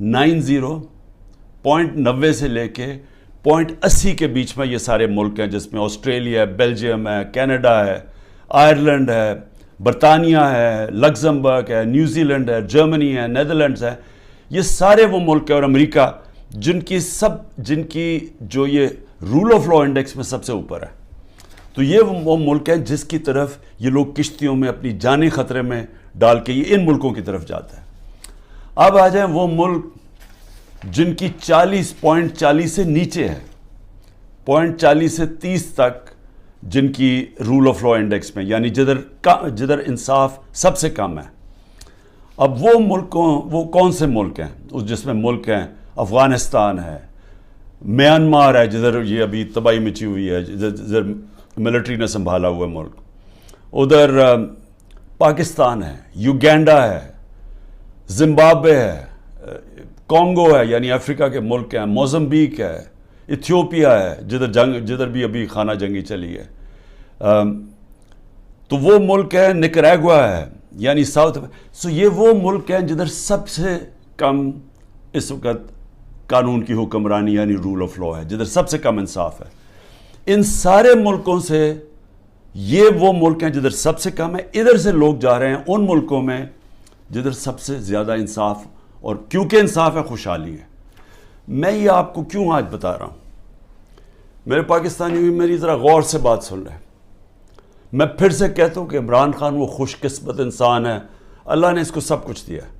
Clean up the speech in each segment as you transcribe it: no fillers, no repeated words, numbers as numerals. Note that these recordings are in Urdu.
.90 سے لے کے .80 کے بیچ میں یہ سارے ملک ہیں، جس میں آسٹریلیا ہے، بیلجیم ہے، کینیڈا ہے، آئرلینڈ ہے، برطانیہ ہے، لگزمبرگ ہے، نیوزی لینڈ ہے، جرمنی ہے، نیدرلینڈز ہے. یہ سارے وہ ملک ہیں، اور امریکہ، جن کی جو یہ رول آف لا انڈیکس میں سب سے اوپر ہے. تو یہ وہ ملک ہیں جس کی طرف یہ لوگ کشتیوں میں اپنی جانیں خطرے میں ڈال کے یہ ان ملکوں کی طرف جاتا ہے. اب آ جائیں وہ ملک جن کی 40 سے نیچے ہے، 40 سے 30 تک جن کی رول آف لا انڈیکس میں، یعنی جدھر انصاف سب سے کم ہے. اب وہ کون سے ملک ہیں؟ جس میں ملک ہیں افغانستان ہے، میانمار ہے جدھر یہ ابھی تباہی مچی ہوئی ہے، جدھر ملٹری نے سنبھالا ہوا ملک، ادھر پاکستان ہے، یوگینڈا ہے، زمبابوے ہے، کانگو ہے یعنی افریقہ کے ملک ہیں، موزمبیک ہے، ایتھیوپیا ہے جدھر بھی ابھی خانہ جنگی چلی ہے. تو وہ ملک ہے، نکریگوا ہے یعنی ساؤتھ. یہ وہ ملک ہیں جدھر سب سے کم اس وقت قانون کی حکمرانی یعنی رول آف لا ہے، جدھر سب سے کم انصاف ہے. ان سارے ملکوں سے یہ وہ ملک ہیں جدھر سب سے کم ہے. ادھر سے لوگ جا رہے ہیں ان ملکوں میں جدھر سب سے زیادہ انصاف، اور کیونکہ انصاف ہے خوشحالی ہے. میں یہ آپ کو کیوں آج بتا رہا ہوں؟ میرے پاکستانی بھی میری ذرا غور سے بات سن رہے ہیں. میں پھر سے کہتا ہوں کہ عمران خان وہ خوش قسمت انسان ہے، اللہ نے اس کو سب کچھ دیا ہے.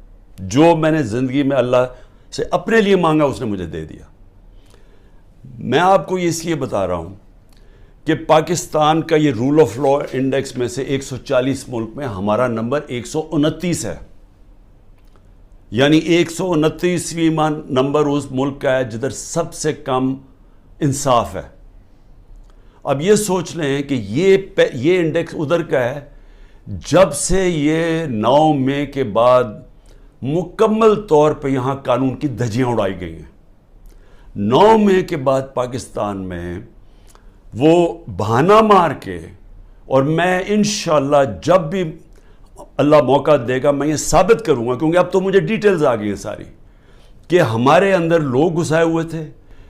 جو میں نے زندگی میں اللہ سے اپنے لیے مانگا اس نے مجھے دے دیا. میں آپ کو یہ اس لیے بتا رہا ہوں کہ پاکستان کا یہ رول آف لا انڈیکس میں سے 140 ملک میں ہمارا نمبر 129 ہے. یعنی 129واں نمبر اس ملک کا ہے جدھر سب سے کم انصاف ہے. اب یہ سوچ لیں کہ یہ انڈیکس ادھر کا ہے جب سے یہ 9 مئی کے بعد مکمل طور پہ یہاں قانون کی دھجیاں اڑائی گئی ہیں. 9 مئی کے بعد پاکستان میں وہ بہانہ مار کے، اور میں انشاءاللہ جب بھی اللہ موقع دے گا میں یہ ثابت کروں گا، کیونکہ اب تو مجھے ڈیٹیلز آ گئی ہیں ساری، کہ ہمارے اندر لوگ گھسائے ہوئے تھے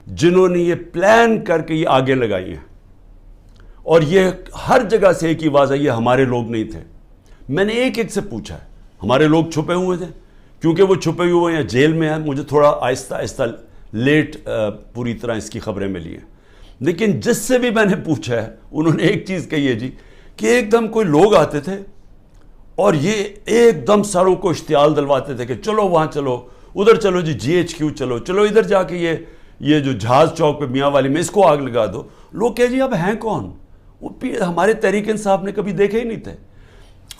جنہوں نے یہ پلان کر کے یہ آگے لگائی ہیں. اور یہ ہر جگہ سے ایک ہی آواز ہے، یہ ہمارے لوگ نہیں تھے. میں نے ایک سے پوچھا ہے، ہمارے لوگ چھپے ہوئے تھے، کیونکہ وہ چھپے ہوئے ہیں جیل میں ہیں. مجھے تھوڑا آہستہ آہستہ لیٹ پوری طرح اس کی خبریں ملی ہیں، لیکن جس سے بھی میں نے پوچھا ہے انہوں نے ایک چیز کہی ہے جی، کہ ایک دم کوئی لوگ آتے تھے اور یہ ایک دم ساروں کو اشتعال دلواتے تھے کہ چلو وہاں چلو، ادھر چلو جی GHQ چلو ادھر جا کے یہ جو جہاز چوک پہ میاں والی میں اس کو آگ لگا دو. لوگ کہ جی اب ہیں کون؟ وہ ہمارے تحریک انصاف نے کبھی دیکھے ہی نہیں تھے.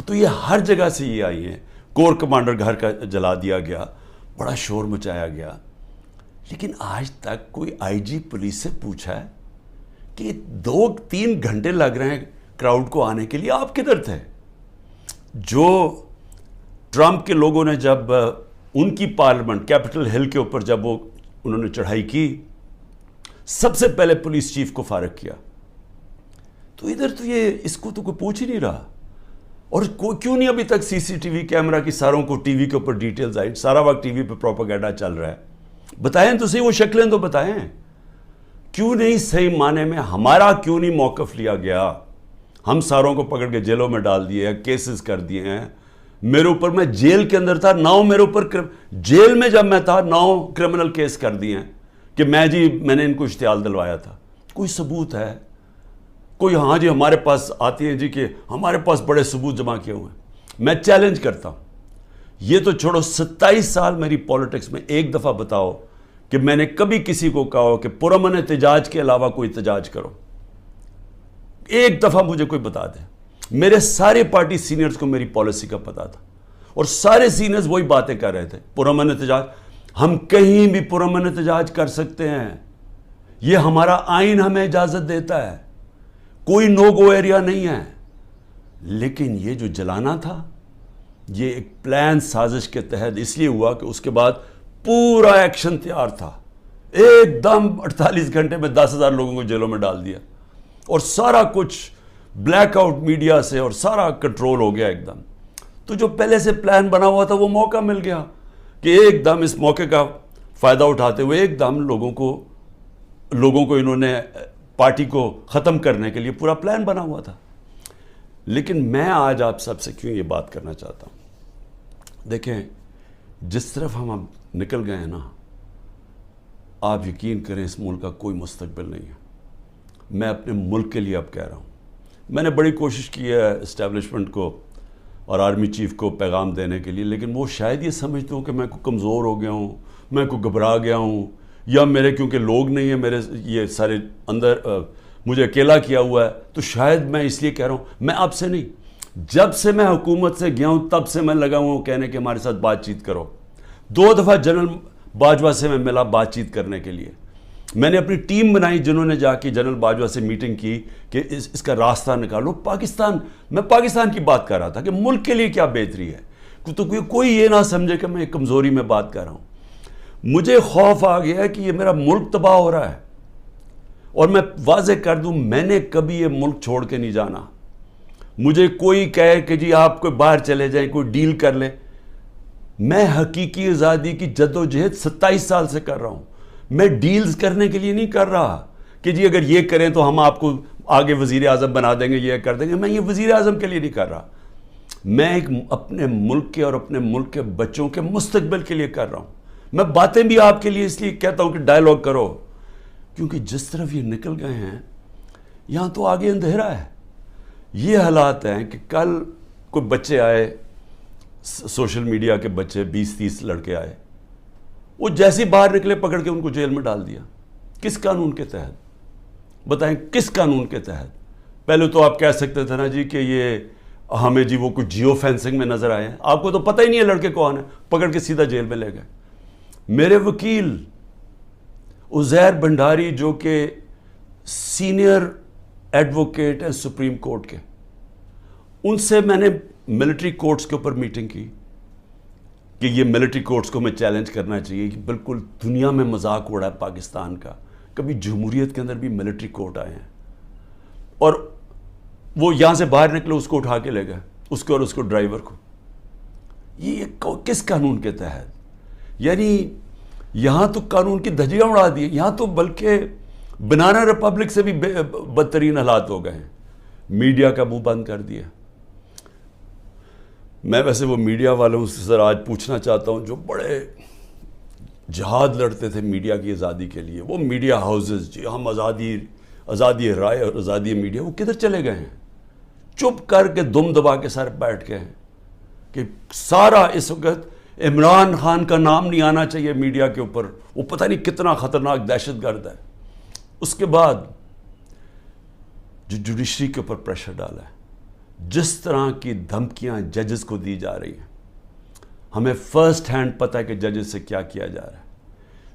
تو یہ ہر جگہ سے یہ آئی ہیں. کور کمانڈر گھر کا جلا دیا گیا، بڑا شور مچایا گیا، لیکن آج تک کوئی IG پولیس سے پوچھا ہے کہ 2-3 گھنٹے لگ رہے ہیں کراؤڈ کو آنے کے لیے، آپ کدھر تھے؟ جو ٹرمپ کے لوگوں نے جب ان کی پارلیمنٹ کیپٹل ہل کے اوپر جب انہوں نے چڑھائی کی، سب سے پہلے پولیس چیف کو فارغ کیا. تو ادھر تو یہ اس کو تو کوئی پوچھ ہی نہیں رہا. اور کیوں نہیں ابھی تک CCTV کیمرہ کی ساروں کو ٹی وی کے اوپر ڈیٹیلز آئی؟ سارا وقت ٹی وی پہ پروپیگنڈا چل رہا ہے. بتائیں تو صحیح، وہ شکلیں تو بتائیں. کیوں نہیں صحیح معنی میں ہمارا کیوں نہیں موقف لیا گیا؟ ہم ساروں کو پکڑ کے جیلوں میں ڈال دیے ہیں، کیسز کر دیے ہیں. میرے اوپر، میں جیل کے اندر تھا، 9 میرے اوپر جیل میں جب میں تھا 9 کرمنل کیس کر دیے ہیں کہ میں نے ان کو اشتعال دلوایا تھا. کوئی ثبوت ہے؟ کوئی ہاں جی ہمارے پاس آتی ہیں جی کہ ہمارے پاس بڑے ثبوت جمع کیے ہوئے ہیں. میں چیلنج کرتا ہوں، یہ تو چھوڑو 27 سال میری پولیٹکس میں ایک دفعہ بتاؤ کہ میں نے کبھی کسی کو کہا ہو کہ پرامن احتجاج کے علاوہ کوئی احتجاج کرو. ایک دفعہ مجھے کوئی بتا دے. میرے سارے پارٹی سینئرز کو میری پالیسی کا پتا تھا، اور سارے سینئرز وہی باتیں کر رہے تھے، پرامن احتجاج. ہم کہیں بھی پرامن احتجاج کر سکتے ہیں، یہ ہمارا آئین ہمیں اجازت دیتا ہے، کوئی نو گو ایریا نہیں ہے. لیکن یہ جو جلانا تھا یہ ایک پلان سازش کے تحت اس لیے ہوا کہ اس کے بعد پورا ایکشن تیار تھا. ایک دم 48 گھنٹے میں 10,000 لوگوں کو جیلوں میں ڈال دیا، اور سارا کچھ بلیک آؤٹ میڈیا سے اور سارا کنٹرول ہو گیا ایک دم. تو جو پہلے سے پلان بنا ہوا تھا وہ موقع مل گیا کہ ایک دم اس موقع کا فائدہ اٹھاتے ہوئے ایک دم لوگوں کو انہوں نے پارٹی کو ختم کرنے کے لیے پورا پلان بنا ہوا تھا. لیکن میں آج آپ سب سے کیوں یہ بات کرنا چاہتا ہوں, دیکھیں جس طرف ہم اب نکل گئے ہیں نا, آپ یقین کریں اس ملک کا کوئی مستقبل نہیں ہے. میں اپنے ملک کے لیے اب کہہ رہا ہوں, میں نے بڑی کوشش کی ہے اسٹیبلشمنٹ کو اور آرمی چیف کو پیغام دینے کے لیے, لیکن وہ شاید یہ سمجھتے ہوں کہ میں کوئی کمزور ہو گیا ہوں, میں کوئی گھبرا گیا ہوں, یا میرے کیونکہ لوگ نہیں ہیں میرے یہ سارے اندر, مجھے اکیلا کیا ہوا ہے, تو شاید میں اس لیے کہہ رہا ہوں. میں آپ سے نہیں, جب سے میں حکومت سے گیا ہوں تب سے میں لگا ہوں کہنے کہ ہمارے ساتھ بات چیت کرو. 2 دفعہ جنرل باجوہ سے میں ملا بات چیت کرنے کے لیے. میں نے اپنی ٹیم بنائی جنہوں نے جا کے جنرل باجوہ سے میٹنگ کی کہ اس کا راستہ نکالو. میں پاکستان کی بات کر رہا تھا کہ ملک کے لیے کیا بہتری ہے, تو کوئی یہ نہ سمجھے کہ میں کمزوری میں بات کر رہا ہوں. مجھے خوف آ گیا کہ یہ میرا ملک تباہ ہو رہا ہے, اور میں واضح کر دوں میں نے کبھی یہ ملک چھوڑ کے نہیں جانا. مجھے کوئی کہے کہ جی آپ کوئی باہر چلے جائیں, کوئی ڈیل کر لیں, میں حقیقی آزادی کی جد و جہد 27 سال سے کر رہا ہوں. میں ڈیلز کرنے کے لیے نہیں کر رہا کہ جی اگر یہ کریں تو ہم آپ کو آگے وزیر اعظم بنا دیں گے, یہ کر دیں گے. میں یہ وزیر اعظم کے لیے نہیں کر رہا, میں ایک اپنے ملک کے اور اپنے ملک کے بچوں کے مستقبل کے لیے کر رہا ہوں. میں باتیں بھی آپ کے لیے اس لیے کہتا ہوں کہ ڈائیلاگ کرو, کیونکہ جس طرف یہ نکل گئے ہیں یہاں تو آگے اندھیرا ہے. یہ حالات ہیں کہ کل کوئی بچے آئے, سوشل میڈیا کے بچے 20-30 لڑکے آئے, وہ جیسے باہر نکلے پکڑ کے ان کو جیل میں ڈال دیا. کس قانون کے تحت بتائیں, کس قانون کے تحت؟ پہلے تو آپ کہہ سکتے تھے نا جی کہ یہ ہمیں جی وہ کچھ جیو فینسنگ میں نظر آئے ہیں, آپ کو تو پتہ ہی نہیں ہے لڑکے کون ہیں, پکڑ کے سیدھا جیل میں لے گئے. میرے وکیل عزیر بھنڈاری جو کہ سینئر ایڈوکیٹ ہیں سپریم کورٹ کے, ان سے میں نے ملٹری کورٹس کے اوپر میٹنگ کی کہ یہ ملٹری کورٹس کو میں چیلنج کرنا چاہیے کہ بالکل دنیا میں مذاق اڑا ہے پاکستان کا, کبھی جمہوریت کے اندر بھی ملٹری کورٹ آئے ہیں, اور وہ یہاں سے باہر نکلے اس کو اٹھا کے لے گئے, اس کو اور اس کو ڈرائیور کو. یہ کس قانون کے تحت؟ یعنی یہاں تو قانون کی دھجیاں اڑا دی, یہاں تو بلکہ بنانا ریپبلک سے بھی بدترین حالات ہو گئے ہیں. میڈیا کا منہ بند کر دیا. میں ویسے وہ میڈیا والوں سے ذرا آج پوچھنا چاہتا ہوں جو بڑے جہاد لڑتے تھے میڈیا کی آزادی کے لیے, وہ میڈیا ہاؤسز, جی ہم آزادی رائے اور آزادی میڈیا, وہ کدھر چلے گئے ہیں؟ چپ کر کے دم دبا کے سر بیٹھ گئے ہیں کہ سارا اس وقت عمران خان کا نام نہیں آنا چاہیے میڈیا کے اوپر, وہ پتہ نہیں کتنا خطرناک دہشت گرد ہے. اس کے بعد جو جوڈیشری کے اوپر پریشر ڈالا ہے, جس طرح کی دھمکیاں ججز کو دی جا رہی ہیں, ہمیں فرسٹ ہینڈ پتہ ہے کہ ججز سے کیا کیا جا رہا ہے.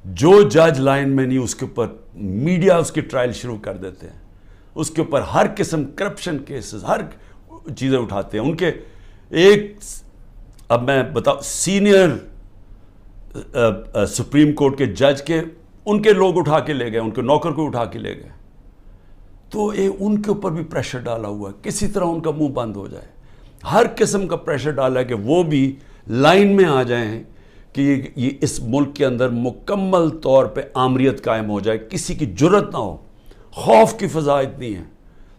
جو جج لائن میں نہیں اس کے اوپر میڈیا اس کی ٹرائل شروع کر دیتے ہیں, اس کے اوپر ہر قسم کرپشن کیسز, ہر چیزیں اٹھاتے ہیں. ان کے ایک, اب میں بتاؤں, سینئر سپریم کورٹ کے جج کے ان کے لوگ اٹھا کے لے گئے, ان کے نوکر کو اٹھا کے لے گئے. تو ان کے اوپر بھی پریشر ڈالا ہوا ہے, کسی طرح ان کا منہ بند ہو جائے. ہر قسم کا پریشر ڈالا ہے کہ وہ بھی لائن میں آ جائیں کہ یہ اس ملک کے اندر مکمل طور پہ آمریت قائم ہو جائے, کسی کی جرت نہ ہو. خوف کی فضا اتنی ہے,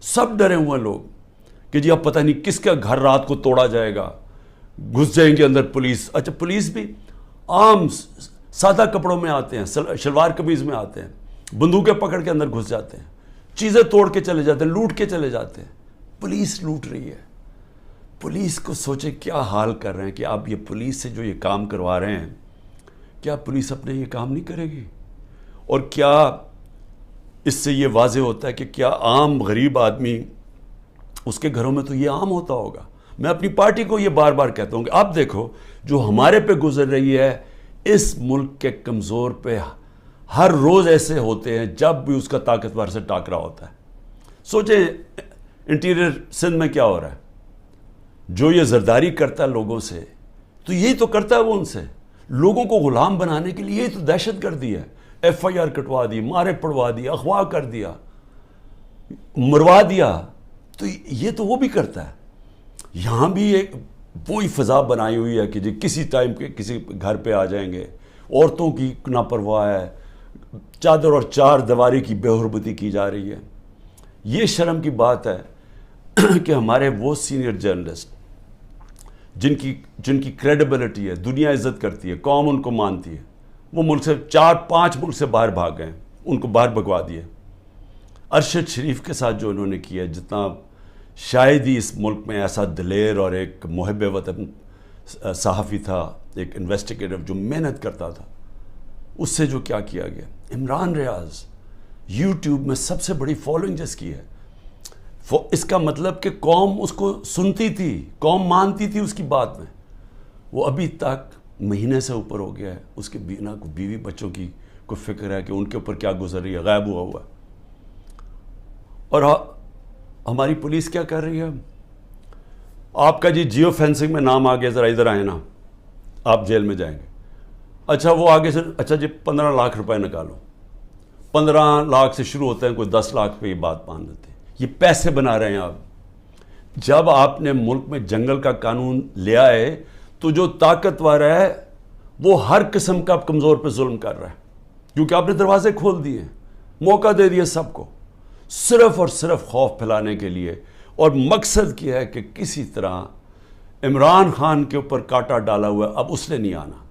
سب ڈرے ہوئے لوگ کہ جی اب پتہ نہیں کس کا گھر رات کو توڑا جائے گا, گھس جائیں گے اندر پولیس. اچھا پولیس بھی عام سادہ کپڑوں میں آتے ہیں, شلوار قمیض میں آتے ہیں, بندوقیں پکڑ کے اندر گھس جاتے ہیں, چیزیں توڑ کے چلے جاتے ہیں, لوٹ کے چلے جاتے ہیں. پولیس لوٹ رہی ہے. پولیس کو سوچے کیا حال کر رہے ہیں کہ آپ یہ پولیس سے جو یہ کام کروا رہے ہیں, کیا پولیس اپنے یہ کام نہیں کرے گی؟ اور کیا اس سے یہ واضح ہوتا ہے کہ کیا عام غریب آدمی, اس کے گھروں میں تو یہ عام ہوتا ہوگا. میں اپنی پارٹی کو یہ بار بار کہتا ہوں کہ آپ دیکھو جو ہمارے پہ گزر رہی ہے, اس ملک کے کمزور پہ ہر روز ایسے ہوتے ہیں جب بھی اس کا طاقتور سے ٹاکرا ہوتا ہے. سوچیں انٹیریئر سندھ میں کیا ہو رہا ہے, جو یہ زرداری کرتا ہے لوگوں سے, تو یہی تو کرتا ہے وہ ان سے, لوگوں کو غلام بنانے کے لیے. یہی تو دہشت گردی ہے. FIR کٹوا دی, مارے پڑوا دی, اغوا کر دیا, مروا دیا. تو یہ تو وہ بھی کرتا ہے. یہاں بھی ایک وہی فضا بنائی ہوئی ہے کہ جی کسی ٹائم کے کسی گھر پہ آ جائیں گے. عورتوں کی نا پرواہ ہے, چادر اور چار دیواری کی بے حرمتی کی جا رہی ہے. یہ شرم کی بات ہے کہ ہمارے وہ سینئر جرنلسٹ جن کی کریڈیبلٹی ہے, دنیا عزت کرتی ہے, قوم ان کو مانتی ہے, وہ ملک سے 4-5 ملک سے باہر بھاگ گئے, ان کو باہر بھگوا دیے. ارشد شریف کے ساتھ جو انہوں نے کیا, جتنا شاید ہی اس ملک میں ایسا دلیر اور ایک محب وطن صحافی تھا, ایک انویسٹیگیٹر جو محنت کرتا تھا, اس سے جو کیا کیا گیا. عمران ریاض یوٹیوب میں سب سے بڑی فالوئنگ جس کی ہے, اس کا مطلب کہ قوم اس کو سنتی تھی, قوم مانتی تھی اس کی بات میں. وہ ابھی تک مہینے سے اوپر ہو گیا ہے, اس کے بیوی بچوں کی کوئی فکر ہے کہ ان کے اوپر کیا گزر رہی ہے, غائب ہوا ہے. اور ہماری پولیس کیا کر رہی ہے, آپ کا جی جیو فینسنگ میں نام آ گیا, ذرا ادھر آئے نا, آپ جیل میں جائیں گے. اچھا وہ آگے سے, اچھا جی 15 لاکھ روپے نکالو. 15 لاکھ سے شروع ہوتے ہیں, کوئی 10 لاکھ پہ یہ بات مان لیتے ہیں. یہ پیسے بنا رہے ہیں آپ. جب آپ نے ملک میں جنگل کا قانون لیا ہے تو جو طاقتور ہے وہ ہر قسم کا کمزور پہ ظلم کر رہا ہے, کیونکہ آپ نے دروازے کھول دیے, موقع دے دیے سب کو, صرف اور صرف خوف پھیلانے کے لیے. اور مقصد کیا ہے کہ کسی طرح عمران خان کے اوپر کانٹا ڈالا ہوا ہے, اب اس نے نہیں آنا.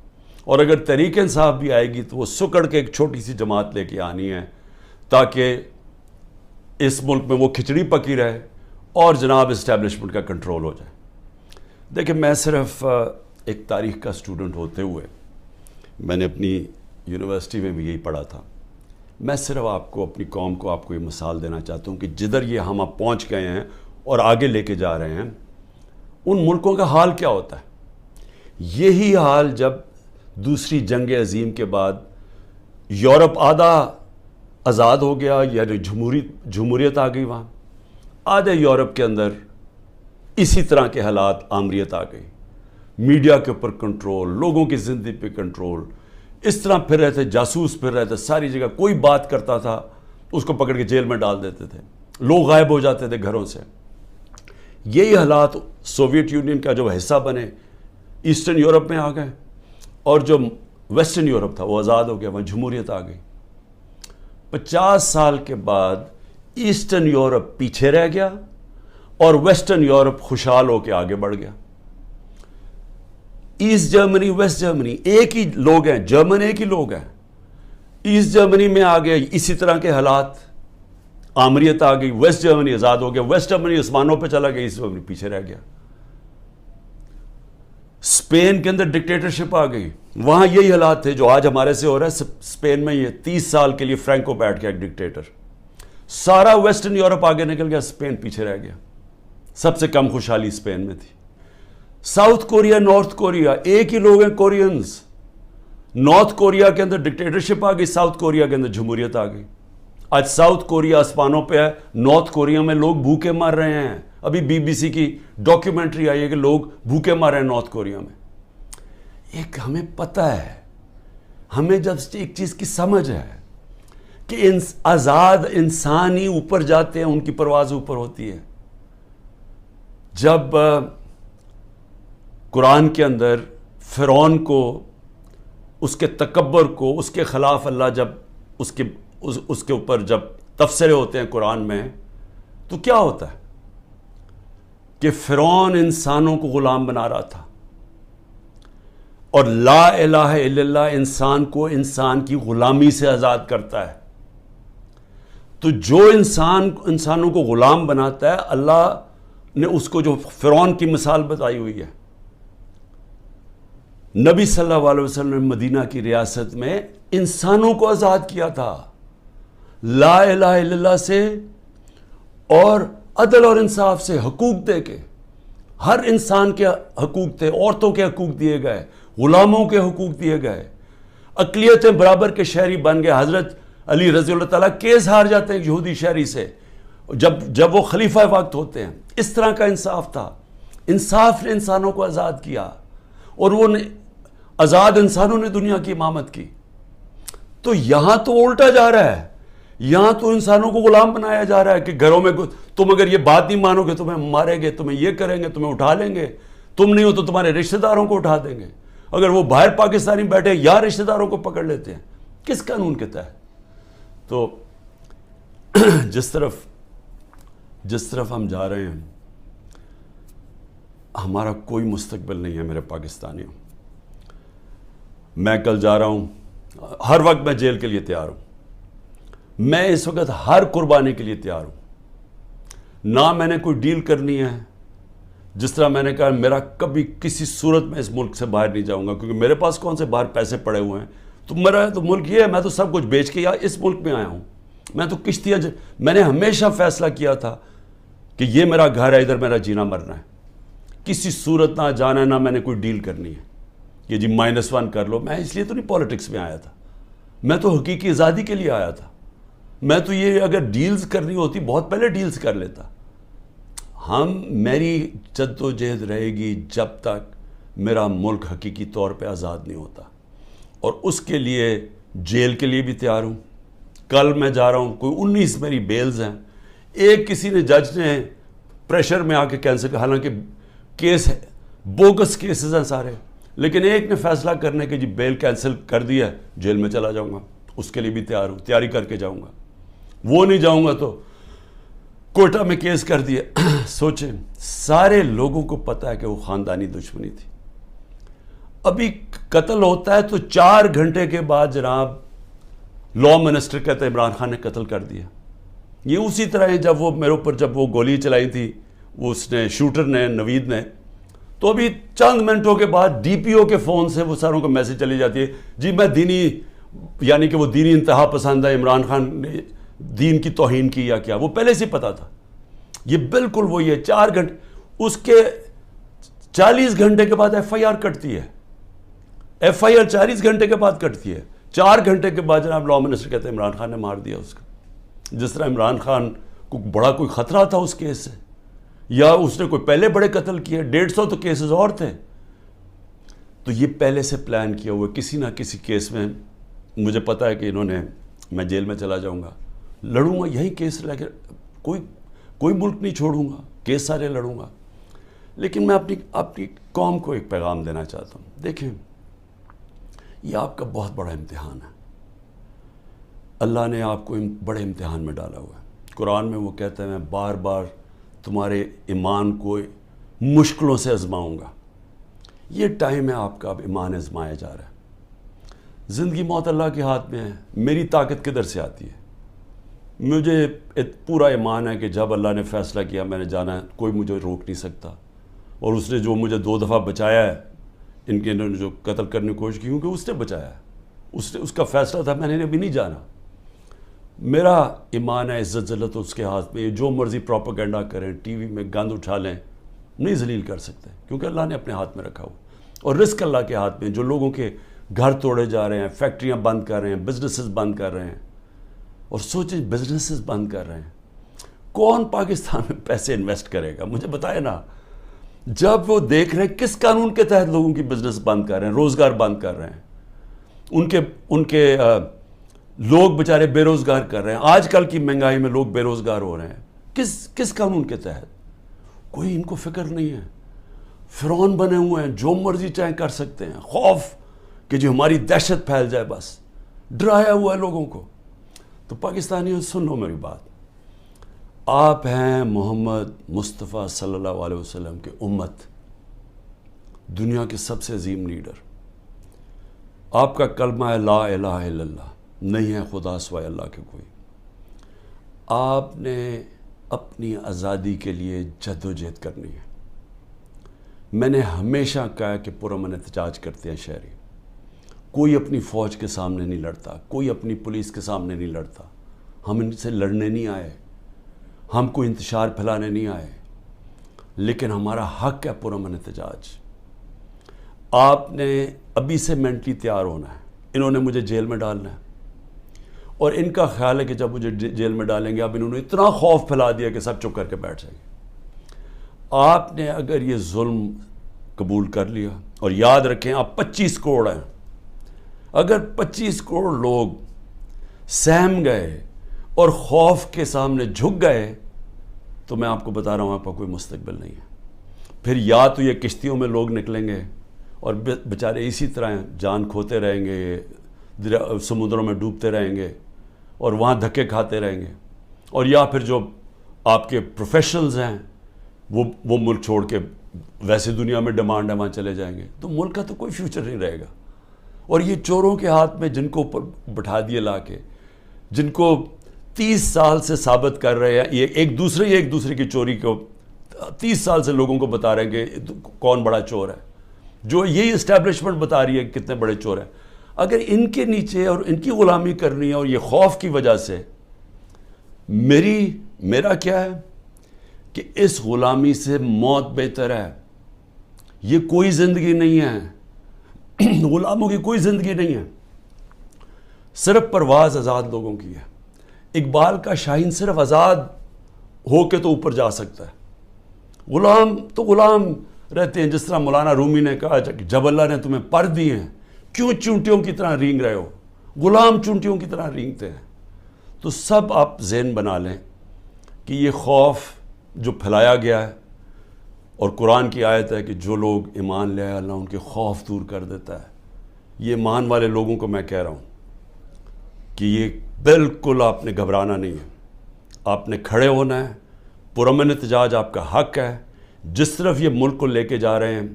اور اگر تحریک انصاف بھی آئے گی تو وہ سکڑ کے ایک چھوٹی سی جماعت لے کے آنی ہے, تاکہ اس ملک میں وہ کھچڑی پکی رہے اور جناب اسٹیبلشمنٹ کا کنٹرول ہو جائے. دیکھیں, میں صرف ایک تاریخ کا اسٹوڈنٹ ہوتے ہوئے, میں نے اپنی یونیورسٹی میں بھی یہی پڑھا تھا, میں صرف آپ کو, اپنی قوم کو, آپ کو یہ مثال دینا چاہتا ہوں کہ جدھر یہ ہم اب پہنچ گئے ہیں اور آگے لے کے جا رہے ہیں, ان ملکوں کا حال کیا ہوتا ہے. یہی حال جب دوسری جنگ عظیم کے بعد یورپ آدھا آزاد ہو گیا, یعنی جمہوریت آ گئی, وہاں آدھے یورپ کے اندر اسی طرح کے حالات, آمریت آ گئی, میڈیا کے اوپر کنٹرول, لوگوں کی زندگی پہ کنٹرول, اس طرح پھر رہے تھے, جاسوس پھر رہے تھے ساری جگہ. کوئی بات کرتا تھا اس کو پکڑ کے جیل میں ڈال دیتے تھے, لوگ غائب ہو جاتے تھے گھروں سے. یہی حالات سوویت یونین کا جو حصہ بنے ایسٹرن یورپ میں آ گئے, اور جو ویسٹرن یورپ تھا وہ آزاد ہو گیا, وہاں جمہوریت آ گئی. 50 سال کے بعد ایسٹرن یورپ پیچھے رہ گیا اور ویسٹرن یورپ خوشحال ہو کے آگے بڑھ گیا. ایسٹ جرمنی, ویسٹ جرمنی ایک ہی لوگ ہیں, جرمن ایک ہی لوگ ہیں. ایسٹ جرمنی میں آ گئے اسی طرح کے حالات, آمریت آ گئی, ویسٹ جرمنی آزاد ہو گیا, ویسٹ جرمنی آسمانوں پہ چلا گیا, ایسٹ جرمنی پیچھے رہ گیا. اسپین کے اندر ڈکٹیٹرشپ آ گئی, وہاں یہی حالات تھے جو آج ہمارے سے ہو رہا ہے. اسپین میں یہ 30 سال کے لیے فرینکو بیٹھ گیا ایک ڈکٹیٹر. سارا ویسٹرن یورپ آگے نکل گیا, اسپین پیچھے رہ گیا. سب سے کم خوشحالی اسپین میں تھی. ساؤتھ کوریا, نارتھ کوریا ایک ہی لوگ ہیں, کورینز. نارتھ کوریا کے اندر ڈکٹیٹرشپ آ گئی, ساؤتھ کوریا کے اندر جمہوریت آ گئی. آج ساؤتھ کوریا آسمانوں پہ ہے, نارتھ کوریا میں لوگ بھوکے مر رہے ہیں. ابھی BBC کی ڈاکیومنٹری آئی ہے کہ لوگ بھوکے مر رہے ہیں نارتھ کوریا میں. ایک ہمیں پتہ ہے, ہمیں جب ایک چیز کی سمجھ ہے کہ آزاد انسان ہی اوپر جاتے ہیں, ان کی پرواز اوپر ہوتی ہے. جب قرآن کے اندر فرعون کو, اس کے تکبر کو, اس کے خلاف اللہ جب اس کے اوپر جب تبصرے ہوتے ہیں قرآن میں, تو کیا ہوتا ہے کہ فرعون انسانوں کو غلام بنا رہا تھا, اور لا الہ الا اللہ انسان کو انسان کی غلامی سے آزاد کرتا ہے. تو جو انسانوں کو غلام بناتا ہے, اللہ نے اس کو جو فرعون کی مثال بتائی ہوئی ہے. نبی صلی اللہ علیہ وسلم نے مدینہ کی ریاست میں انسانوں کو آزاد کیا تھا لا الہ الا اللہ سے, اور عدل اور انصاف سے, حقوق دے کے. ہر انسان کے حقوق تھے, عورتوں کے حقوق دیے گئے, غلاموں کے حقوق دیے گئے, اقلیتیں برابر کے شہری بن گئے. حضرت علی رضی اللہ تعالیٰ کیس ہار جاتے ہیں یہودی شہری سے جب وہ خلیفہ وقت ہوتے ہیں. اس طرح کا انصاف تھا. انصاف نے انسانوں کو آزاد کیا, اور وہ آزاد انسانوں نے دنیا کی امامت کی. تو یہاں تو الٹا جا رہا ہے, یہاں تو انسانوں کو غلام بنایا جا رہا ہے کہ گھروں میں تم اگر یہ بات نہیں مانو گے تمہیں ماریں گے, تمہیں یہ کریں گے, تمہیں اٹھا لیں گے, تم نہیں ہو تو تمہارے رشتہ داروں کو اٹھا دیں گے. اگر وہ باہر پاکستانی بیٹھے یا رشتہ داروں کو پکڑ لیتے ہیں, کس قانون کے تحت؟ تو جس طرف ہم جا رہے ہیں, ہمارا کوئی مستقبل نہیں ہے میرے پاکستانیوں. میں کل جا رہا ہوں, ہر وقت میں جیل کے لیے تیار ہوں. میں اس وقت ہر قربانی کے لیے تیار ہوں. نہ میں نے کوئی ڈیل کرنی ہے. جس طرح میں نے کہا, میرا کبھی کسی صورت میں اس ملک سے باہر نہیں جاؤں گا, کیونکہ میرے پاس کون سے باہر پیسے پڑے ہوئے ہیں. تو میرا تو ملک یہ ہے, میں تو سب کچھ بیچ کے اس ملک میں آیا ہوں. میں تو کشتیاں میں نے ہمیشہ فیصلہ کیا تھا کہ یہ میرا گھر ہے, ادھر میرا جینا مرنا ہے. کسی صورت نہ جانا ہے, نہ میں نے کوئی ڈیل کرنی ہے کہ جی -1 کر لو. میں اس لیے تو نہیں پالیٹکس میں آیا تھا. میں تو حقیقی آزادی کے لیے آیا تھا. میں تو یہ اگر ڈیلز کرنی ہوتی بہت پہلے ڈیلز کر لیتا. میری جد و جہد رہے گی جب تک میرا ملک حقیقی طور پہ آزاد نہیں ہوتا. اور اس کے لیے جیل کے لیے بھی تیار ہوں. کل میں جا رہا ہوں, کوئی 19 میری بیلز ہیں. ایک کسی نے جج نے پریشر میں آ کے کینسل کیا, حالانکہ کیس ہے, بوگس کیسز ہیں سارے, لیکن ایک نے فیصلہ کرنے کہ جی بیل کینسل کر دیا, جیل میں چلا جاؤں گا. اس کے لیے بھی تیار ہوں, تیاری کر کے جاؤں گا. وہ نہیں جاؤں گا تو کوئٹہ میں کیس کر دیا. سوچیں, سارے لوگوں کو پتا ہے کہ وہ خاندانی دشمنی تھی. ابھی قتل ہوتا ہے تو 4 گھنٹے کے بعد جناب لا منسٹر کہتے ہیں عمران خان نے قتل کر دیا. یہ اسی طرح ہے جب وہ میرے اوپر جب وہ گولی چلائی تھی وہ اس نے شوٹر نے, نوید نے, تو ابھی چند منٹوں کے بعد ڈی پی او کے فون سے وہ ساروں کو میسج چلی جاتی ہے, جی میں دینی, یعنی کہ وہ دینی انتہا پسند ہے, عمران خان نے دین کی توہین کی یا کیا. وہ پہلے سے پتا تھا. یہ بالکل وہی ہے. 4 گھنٹے, اس کے 40 گھنٹے کے بعد ایف آئی آر کٹتی ہے. ایف آئی آر 40 گھنٹے کے بعد کٹتی ہے. 4 گھنٹے کے بعد جناب لا منسٹر کہتے ہیں عمران خان نے مار دیا اس کا. جس طرح عمران خان کو بڑا کوئی خطرہ تھا اس کیس سے, یا اس نے کوئی پہلے بڑے قتل کیے, 150 تو کیسز اور تھے. تو یہ پہلے سے پلان کیا ہوا. کسی نہ کسی کیس میں مجھے پتا ہے کہ انہوں نے, میں جیل میں چلا جاؤں گا, لڑوں گا یہی کیس لے کے, کوئی ملک نہیں چھوڑوں گا, کیس سارے لڑوں گا. لیکن میں اپنی قوم کو ایک پیغام دینا چاہتا ہوں. دیکھیں, یہ آپ کا بہت بڑا امتحان ہے. اللہ نے آپ کو بڑے امتحان میں ڈالا ہوا ہے. قرآن میں وہ کہتا ہے, میں بار بار تمہارے ایمان کو مشکلوں سے آزماؤں گا. یہ ٹائم ہے آپ کا, اب ایمان آزمایا جا رہا ہے. زندگی موت اللہ کے ہاتھ میں ہے. میری طاقت کدھر سے آتی ہے؟ مجھے پورا ایمان ہے کہ جب اللہ نے فیصلہ کیا میں نے جانا ہے, کوئی مجھے روک نہیں سکتا. اور اس نے جو مجھے 2 دفعہ بچایا ہے, ان کے انہوں نے جو قتل کرنے کی کوشش کی, کیونکہ اس نے بچایا ہے, اس کا فیصلہ تھا, میں نے ابھی نہیں جانا. میرا ایمان ہے, عزت ذلت اس کے ہاتھ میں. جو مرضی پروپیگنڈا کریں, ٹی وی میں گند اٹھا لیں, نہیں ذلیل کر سکتے, کیونکہ اللہ نے اپنے ہاتھ میں رکھا ہوا. اور رزق اللہ کے ہاتھ میں. جو لوگوں کے گھر توڑے جا رہے ہیں, فیکٹریاں بند کر رہے ہیں, بزنسز بند کر رہے ہیں, اور سوچیں بزنسز بند کر رہے ہیں, کون پاکستان میں پیسے انویسٹ کرے گا؟ مجھے بتائے نا. جب وہ دیکھ رہے ہیں کس قانون کے تحت لوگوں کی بزنس بند کر رہے ہیں, روزگار بند کر رہے ہیں, ان کے لوگ بیچارے بے روزگار کر رہے ہیں. آج کل کی مہنگائی میں لوگ بے روزگار ہو رہے ہیں. کس قانون کے تحت؟ کوئی ان کو فکر نہیں ہے. فرعون بنے ہوئے ہیں, جو مرضی چاہیں کر سکتے ہیں. خوف کہ جو ہماری دہشت پھیل جائے, بس ڈرایا ہوا ہے لوگوں کو. تو پاکستانیوں سن لو میری بات. آپ ہیں محمد مصطفیٰ صلی اللہ علیہ وسلم کے امت, دنیا کے سب سے عظیم لیڈر. آپ کا کلمہ ہے لا الہ الا اللہ, نہیں ہے خدا سوائے اللہ کے کوئی. آپ نے اپنی آزادی کے لیے جد و جہد کرنی ہے. میں نے ہمیشہ کہا کہ پرامن احتجاج کرتے ہیں شہری. کوئی اپنی فوج کے سامنے نہیں لڑتا, کوئی اپنی پولیس کے سامنے نہیں لڑتا. ہم ان سے لڑنے نہیں آئے, ہم کوئی انتشار پھیلانے نہیں آئے, لیکن ہمارا حق ہے پرامن احتجاج. آپ نے ابھی سے مینٹلی تیار ہونا ہے. انہوں نے مجھے جیل میں ڈالنا ہے, اور ان کا خیال ہے کہ جب مجھے جیل میں ڈالیں گے, اب انہوں نے اتنا خوف پھیلا دیا کہ سب چپ کر کے بیٹھ جائیں گے. آپ نے اگر یہ ظلم قبول کر لیا, اور یاد رکھیں آپ 25 کروڑ ہیں, اگر 25 کروڑ لوگ سہم گئے اور خوف کے سامنے جھک گئے, تو میں آپ کو بتا رہا ہوں آپ کا کوئی مستقبل نہیں ہے. پھر یا تو یہ کشتیوں میں لوگ نکلیں گے اور بیچارے اسی طرح جان کھوتے رہیں گے، سمندروں میں ڈوبتے رہیں گے اور وہاں دھکے کھاتے رہیں گے، اور یا پھر جو آپ کے پروفیشنلز ہیں وہ ملک چھوڑ کے ویسے دنیا میں ڈیمانڈ ہے وہاں چلے جائیں گے، تو ملک کا تو کوئی فیوچر نہیں رہے گا۔ اور یہ چوروں کے ہاتھ میں جن کو اوپر بٹھا دیے لا کے، جن کو 30 سال سے ثابت کر رہے ہیں، یہ ایک دوسرے کی چوری کو 30 سال سے لوگوں کو بتا رہے ہیں کہ کون بڑا چور ہے، جو یہی اسٹیبلشمنٹ بتا رہی ہے کہ کتنے بڑے چور ہیں۔ اگر ان کے نیچے اور ان کی غلامی کرنی ہے اور یہ خوف کی وجہ سے، میرا کیا ہے کہ اس غلامی سے موت بہتر ہے۔ یہ کوئی زندگی نہیں ہے، غلاموں کی کوئی زندگی نہیں ہے، صرف پرواز آزاد لوگوں کی ہے۔ اقبال کا شاہین صرف آزاد ہو کے تو اوپر جا سکتا ہے، غلام تو غلام رہتے ہیں۔ جس طرح مولانا رومی نے کہا کہ جب اللہ نے تمہیں پر دیے ہیں کیوں چونٹیوں کی طرح رینگ رہے ہو، غلام چونٹیوں کی طرح رینگتے ہیں۔ تو سب آپ ذہن بنا لیں کہ یہ خوف جو پھیلایا گیا ہے، اور قرآن کی آیت ہے کہ جو لوگ ایمان لے آئے اللہ ان کے خوف دور کر دیتا ہے۔ یہ ایمان والے لوگوں کو میں کہہ رہا ہوں کہ یہ بالکل آپ نے گھبرانا نہیں ہے، آپ نے کھڑے ہونا ہے، پرامن احتجاج آپ کا حق ہے۔ جس طرف یہ ملک کو لے کے جا رہے ہیں،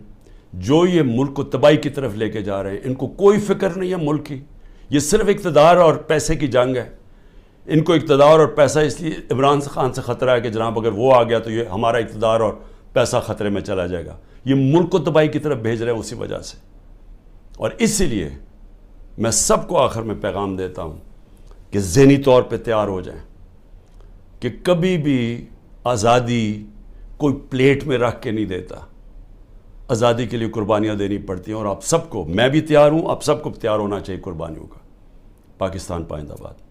جو یہ ملک کو تباہی کی طرف لے کے جا رہے ہیں، ان کو کوئی فکر نہیں ہے ملک کی، یہ صرف اقتدار اور پیسے کی جنگ ہے۔ ان کو اقتدار اور پیسہ اس لیے عمران خان سے خطرہ ہے کہ جناب اگر وہ آ گیا تو یہ ہمارا اقتدار اور پیسہ خطرے میں چلا جائے گا۔ یہ ملک کو تباہی کی طرف بھیج رہے ہیں اسی وجہ سے۔ اور اسی لیے میں سب کو آخر میں پیغام دیتا ہوں کہ ذہنی طور پہ تیار ہو جائیں کہ کبھی بھی آزادی کوئی پلیٹ میں رکھ کے نہیں دیتا، آزادی کے لیے قربانیاں دینی پڑتی ہیں، اور آپ سب کو، میں بھی تیار ہوں، آپ سب کو تیار ہونا چاہیے قربانیوں کا۔ پاکستان پائندہ باد۔